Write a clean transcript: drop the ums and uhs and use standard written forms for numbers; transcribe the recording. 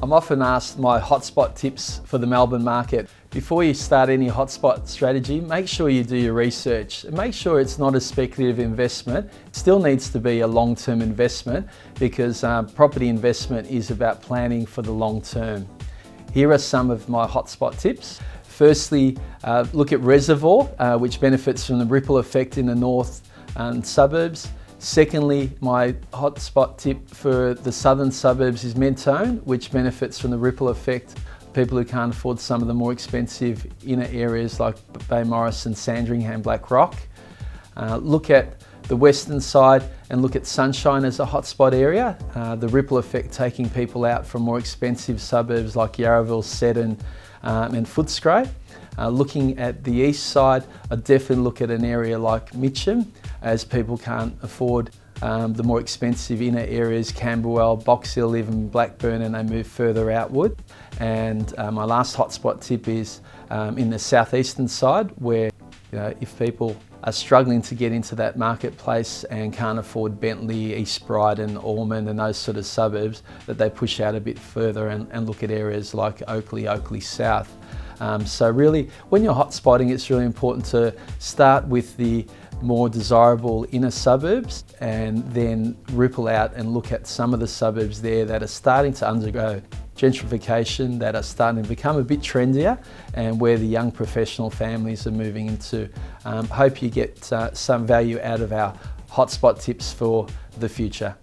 I'm often asked my hotspot tips for the Melbourne market. Before you start any hotspot strategy, make sure you do your research. Make sure it's not a speculative investment. It still needs to be a long-term investment because property investment is about planning for the long term. Here are some of my hotspot tips. Firstly, look at Reservoir, which benefits from the ripple effect in the north suburbs. Secondly, my hotspot tip for the southern suburbs is Mentone, which benefits from the ripple effect. People who can't afford some of the more expensive inner areas like Bay Morrison, Sandringham, Black Rock. Look at the western side and look at Sunshine as a hotspot area. The ripple effect taking people out from more expensive suburbs like Yarraville, Seddon and Footscray. Looking at the east side, I'd definitely look at an area like Mitcham, as people can't afford the more expensive inner areas, Camberwell, Box Hill, even Blackburn, and they move further outward. And my last hotspot tip is in the southeastern side, where if people are struggling to get into that marketplace and can't afford Bentley, East Brighton, Ormond and those sort of suburbs, that they push out a bit further and look at areas like Oakley South. So really, when you're hotspotting, it's really important to start with the more desirable inner suburbs and then ripple out and look at some of the suburbs there that are starting to undergo gentrification, that are starting to become a bit trendier and where the young professional families are moving into. Hope you get some value out of our hotspot tips for the future.